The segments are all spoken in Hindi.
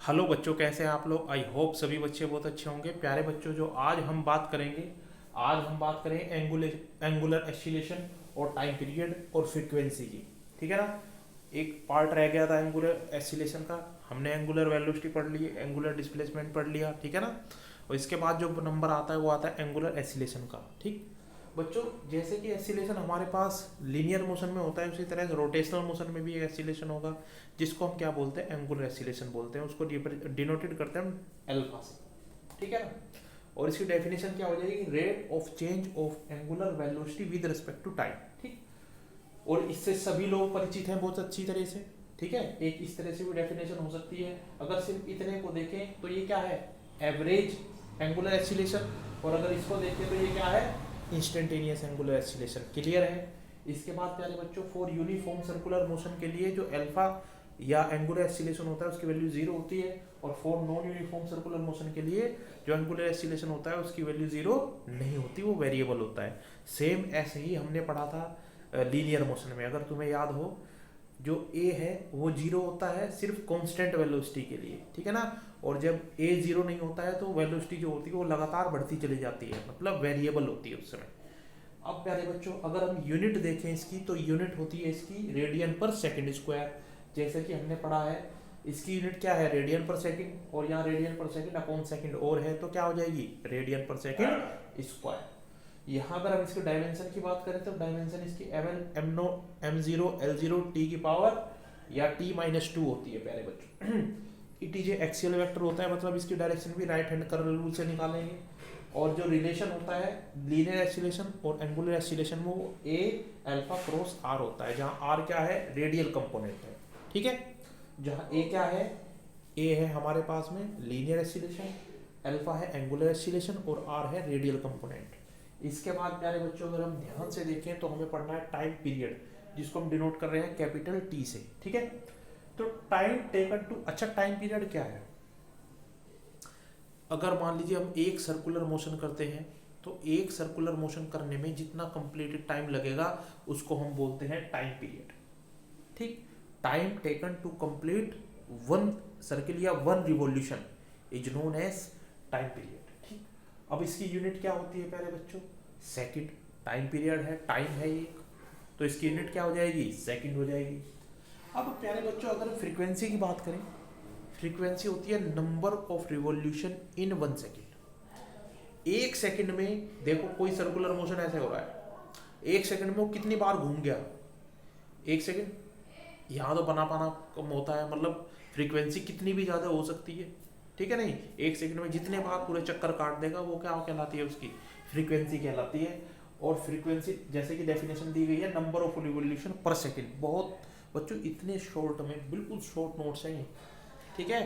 हेलो बच्चों, कैसे हैं आप लोग। आई होप सभी बच्चे बहुत अच्छे होंगे। प्यारे बच्चों, जो आज हम बात करेंगे, आज हम बात करेंगे एंगुलर एक्सीलेशन और टाइम पीरियड और फ्रीक्वेंसी की। ठीक है ना। एक पार्ट रह गया था एंगुलर एक्सीलेशन का। हमने एंगुलर वेलोसिटी पढ़ ली, एंगुलर डिस्प्लेसमेंट पढ़ लिया। ठीक है ना। और इसके बाद जो नंबर आता है वो आता है एंगुलर एक्सीलेशन का। ठीक बच्चों, जैसे कि एक्सीलेशन हमारे पास लीनियर मोशन में होता है, उसी तरह से रोटेशनल मोशन में भी एक एक्सीलेशन होगा, जिसको हम क्या बोलते हैं, एंगुलर एक्सीलेशन बोलते हैं। उसको डिनोटेड करते हैं हम अल्फा से। ठीक है ना। और इसकी डेफिनेशन क्या हो जाएगी, rate of change of angular velocity with respect to time. ठीक। और इससे सभी लोग परिचित हैं बहुत अच्छी तरह से। ठीक है। एक इस तरह से भी डेफिनेशन हो सकती है। अगर सिर्फ इतने को देखें तो ये क्या है, एवरेज एंगुलर एक्सीलेशन। और अगर इसको देखें तो ये क्या है, इंस्टेंटेनियस एंगुलर एक्सीलेशन। क्लियर है। इसके बाद प्यारे बच्चों, फॉर यूनिफॉर्म सर्कुलर मोशन के लिए जो अल्फा या एंगुलर एक्सीलेशन होता है उसकी वैल्यू 0 होती है। और for non uniform circular motion के लिए जो एंगुलर एक्सीलेशन होता है उसकी वैल्यू 0 नहीं होती, वो वेरिएबल होता है। सेम ऐसे ही हमने पढ़ा था लीनियर मोशन में, अगर तुम्हें याद हो, जो ए है वो 0 होता है सिर्फ कांस्टेंट वेलोसिटी के लिए। ठीक है ना। और जब ए 0 नहीं होता है तो वेलोसिटी जो होती है वो लगातार बढ़ती चली जाती है, मतलब वेरिएबल होती है उस समय। अब प्यारे बच्चों, अगर हम यूनिट देखें इसकी, तो यूनिट होती है इसकी रेडियन पर सेकंड स्क्वायर। जैसे कि हमने पढ़ा है, इसकी यूनिट क्या है, रेडियन पर सेकंड। और यहाँ रेडियन पर सेकंड अपॉन सेकंड और है, तो क्या हो जाएगी, रेडियन पर सेकंड स्क्वायर। यहाँ अगर हम इसके डायमेंशन की बात करें तो डायमेंशन इसकी m0 l0 t की पावर या t-2 होती है प्यारे बच्चों। इट इज एक्सियल वेक्टर होता है, मतलब इसकी डायरेक्शन भी राइट हैंड कर्ल रूल से निकालेंगे। और जो रिलेशन होता है लीनियर एक्सीलेशन और एंगुलर एक्सीलेशन में, वो a अल्फा क्रॉस r होता है, जहाँ r क्या है, रेडियल कंपोनेंट है। ठीक है। जहाँ a क्या है, a है हमारे पास में लीनियर एक्सीलेशन, अल्फा है एंगुलर एक्सीलेशन और r है रेडियल कंपोनेंट। इसके बाद प्यारे बच्चों, अगर हम ध्यान से देखें तो हमें पढ़ना है टाइम पीरियड, जिसको हम डिनोट कर रहे हैं कैपिटल टी से। ठीक है। तो टाइम टेकन टू, अच्छा टाइम पीरियड क्या है, अगर मान लीजिए हम एक सर्कुलर मोशन करते हैं तो एक सर्कुलर मोशन करने में जितना कंप्लीटेड टाइम लगेगा उसको हम बोलते हैं टाइम पीरियड। ठीक। Time taken to complete one circle या one revolution is known as time period. ठीक। अब इसकी यूनिट क्या होती है प्यारे बच्चों, सेकंड। टाइम पीरियड है, टाइम है एक, तो इसकी यूनिट क्या हो जाएगी, सेकंड हो जाएगी। अब प्यारे बच्चों, अगर फ्रीक्वेंसी की बात करें, फ्रीक्वेंसी होती है number of revolution in 1 second. एक सेकंड में देखो, कोई सर्कुलर मोशन ऐसे हो रहा है, एक सेकंड में वो कितनी बार घूम गया, एक सेकंड। यहाँ तो बना पाना कम होता है, मतलब फ्रीक्वेंसी कितनी भी ज़्यादा हो सकती है। ठीक है नहीं, एक सेकंड में जितने बार पूरे चक्कर काट देगा वो क्या कहलाती है, उसकी फ्रीक्वेंसी कहलाती है। और फ्रीक्वेंसी जैसे कि डेफिनेशन दी गई है, number of revolution per second. बहुत बच्चों इतने शॉर्ट में, बिल्कुल शॉर्ट नोट्स हैं। ठीक है।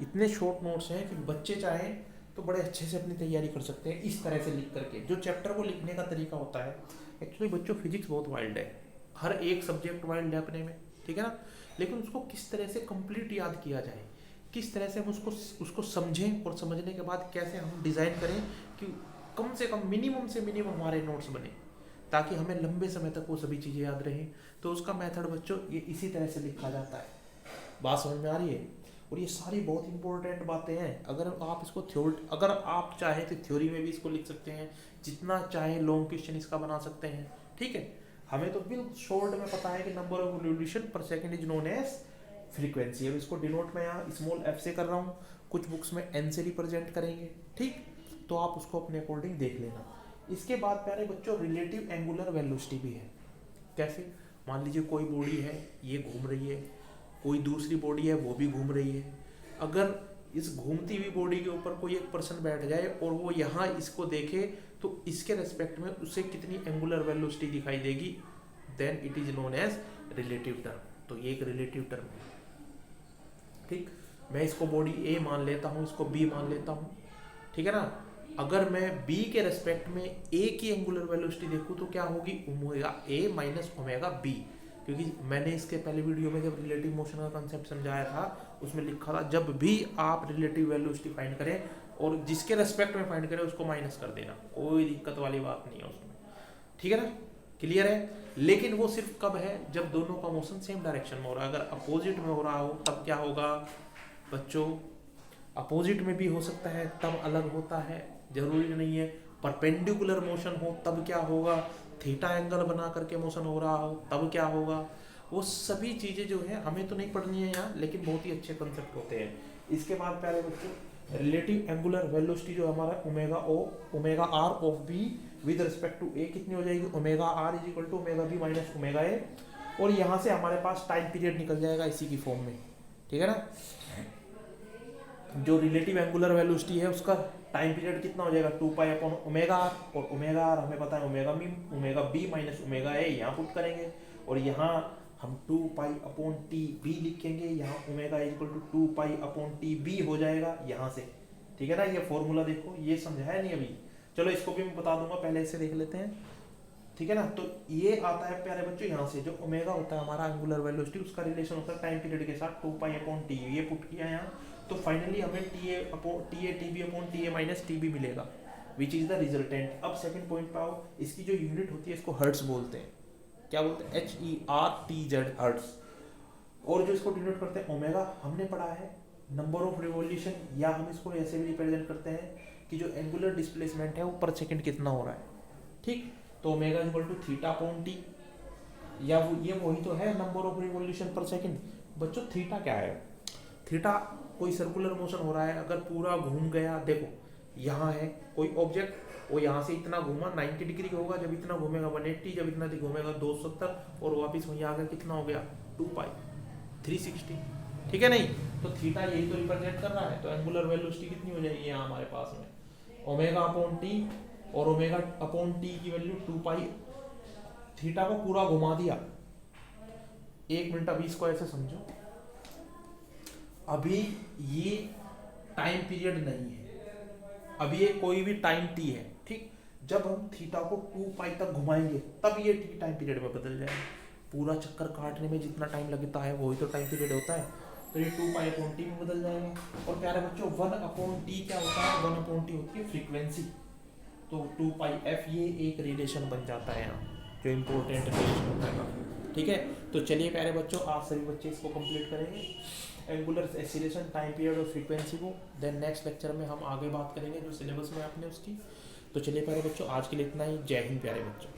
इतने शॉर्ट नोट्स हैं कि बच्चे चाहें तो बड़े अच्छे से अपनी तैयारी कर सकते हैं इस तरह से लिख करके। जो चैप्टर को लिखने का तरीका होता है, एक्चुअली बच्चों फिजिक्स बहुत वाइल्ड है, हर एक सब्जेक्ट वाइल्ड है अपने में। ठीक है ना। लेकिन उसको किस तरह से कंप्लीट याद किया जाए, किस तरह से हम उसको समझें, और समझने के बाद कैसे हम डिज़ाइन करें कि कम से कम मिनिमम से मिनिमम हमारे नोट्स बने, ताकि हमें लंबे समय तक वो सभी चीज़ें याद रहें। तो उसका मेथड बच्चों ये इसी तरह से लिखा जाता है। बात समझ में आ रही है। और ये सारी बहुत इंपॉर्टेंट बातें हैं। अगर आप चाहें तो थ्योरी में भी इसको लिख सकते हैं, जितना चाहे लॉन्ग क्वेश्चन इसका बना सकते हैं। ठीक है। हमें तो बिल्कुल शॉर्ट में पता है कि number of revolution per second is known as frequency. अब इसको डिनोट मैं यहाँ स्मॉल f से कर रहा हूँ, कुछ बुक्स में n से रिप्रेजेंट करेंगे। ठीक। तो आप उसको अपने अकॉर्डिंग देख लेना। इसके बाद प्यारे बच्चों, रिलेटिव एंगुलर वेलोसिटी भी है। कैसे, मान लीजिए कोई बॉडी है, ये घूम रही है, कोई दूसरी बॉडी है वो भी घूम रही है। अगर इस घूमती हुई बॉडी के ऊपर कोई एक पर्सन बैठ जाए और वो यहाँ इसको देखे, तो इसके रेस्पेक्ट में उसे कितनी एंगुलर वेलोसिटी दिखाई देगी, then it is known as relative term. तो ये एक रिलेटिव टर्म है। ठीक। मैं इसको बॉडी ए मान लेता हूँ, इसको बी मान लेता हूँ। ठीक है ना। अगर मैं बी के रेस्पेक्ट में ए की एंगुलर वेलोसिटी देखूँ तो क्या होगी, omega A minus omega B. क्योंकि मैंने इसके पहले वीडियो में जब रिलेटिव मोशन का कंसेप्ट समझाया था, उसमें लिखा था जब भी आप रिलेटिव वेलोसिटी फाइंड करें और जिसके रेस्पेक्ट में फाइंड करें उसको माइनस कर देना, कोई दिक्कत वाली बात नहीं है उसमें। ठीक है ना। क्लियर है। लेकिन वो सिर्फ कब है, जब दोनों का मोशन सेम डायरेक्शन में हो रहा है। अगर अपोजिट में हो रहा हो तब क्या होगा बच्चों, अपोजिट में भी हो सकता है तब अलग होता है, जरूरी नहीं है। परपेंडिकुलर मोशन हो तब क्या होगा, थीटा एंगल बना करके मोशन हो रहा हो तब क्या होगा, वो सभी चीज़ें जो है हमें तो नहीं पढ़नी है यहाँ, लेकिन बहुत ही अच्छे कंसेप्ट होते हैं। इसके बाद प्यारे बच्चों, रिलेटिव एंगुलर वेलोसिटी जो हमारा omega oh omega R of B with respect to A कितनी हो जाएगी, omega R is equal to omega B minus omega A, और यहाँ से हमारे पास टाइम पीरियड निकल जाएगा इसी की फॉर्म में, ठीक है ना। जो रिलेटिव एंगुलर वेलोसिटी है उसका टाइम पीरियड कितना हो जाएगा, 2 पाई अपॉन ओमेगा आर, और ओमेगा आर हमें पता है omega B minus omega A यहाँ पुट करेंगे, और यहाँ हम 2 पाई अपॉन टी बी लिखेंगे, यहाँ omega equal to 2 pi upon T B हो जाएगा यहाँ से, ठीक है ना। ये फॉर्मूला देखो, ये समझा है नहीं अभी, चलो इसको भी मैं बता दूंगा, पहले इसे देख लेते हैं, ठीक है ना। तो ये आता है प्यारे बच्चों यहाँ से, जो ओमेगा होता है हमारा एंगुलर वेलोसिटी, उसका रिलेशन होता है टाइम पीरियड के साथ 2 पाई अपॉन टी, ये पुट किया यहाँ, तो फाइनली हमें T A T B upon T A minus T B मिलेगा, विच इज द रिजल्टेंट। अब सेकंड पॉइंट पे आओ, इसकी जो यूनिट होती है इसको हर्ट्स बोलते हैं, क्या बोलते हैं, HERTZ हर्ट्स, और जो इसको डिनोट करते हैं ओमेगा, हमने पढ़ा है नंबर ऑफ रिवॉल्यूशन, या हम इसको ऐसे भी रिप्रेजेंट करते हैं कि जो एंगुलर डिस्प्लेसमेंट है वो पर सेकंड कितना हो रहा है, ठीक। तो omega equal to theta upon T, या वो ये वही तो है number of revolution per second. बच्चों थीटा क्या है, थीटा कोई सर्कुलर मोशन हो रहा है, अगर पूरा घूम गया, देखो यहाँ है कोई ऑब्जेक्ट, वो यहाँ से इतना घूमा 90 डिग्री होगा, जब इतना घूमेगा 180, जब इतना घूमेगा 270, और वापस वहीं आकर कितना हो गया 2 पाई 360, ठीक है नहीं। तो थीटा यही तो रिप्रेजेंट कर रहा है, तो एंगुलर वेलोसिटी कितनी हो जाएगी यहाँ हमारे पास में, ओमेगा अपॉन टी, और ओमेगा अपॉन टी की वैल्यू 2 पाई, थीटा को पूरा घुमा दिया। एक मिनट अभी इसको ऐसे समझो, अभी ये टाइम पीरियड नहीं है, अभी ये कोई भी टाइम टी है, ठीक। जब हम थीटा को 2 पाई तक घुमाएंगे तब ये टी टाइम पीरियड में बदल जाएगा, पूरा चक्कर काटने में जितना टाइम लगता है वही तो टाइम पीरियड होता है, तो ये 2 पाई अपॉन टी में बदल जाएगा। और प्यारे बच्चों 1 अपॉन टी क्या होता है, 1 अपॉन टी होती है फ्रीक्वेंसी, तो 2 पाई एफ ये एक रिलेशन बन जाता है यहाँ, जो इम्पोर्टेंट रिलेशन होता है, ठीक है। तो चलिए प्यारे बच्चों, आप सभी बच्चे इसको कंप्लीट करेंगे, एंगुलर एक्सीलरेशन, टाइम पीरियड और फ्रीक्वेंसी को। देन नेक्स्ट लेक्चर में हम आगे बात करेंगे जो सिलेबस में आपने उसकी। तो चलिए प्यारे बच्चों, आज के लिए इतना ही। जय हिंद प्यारे बच्चों।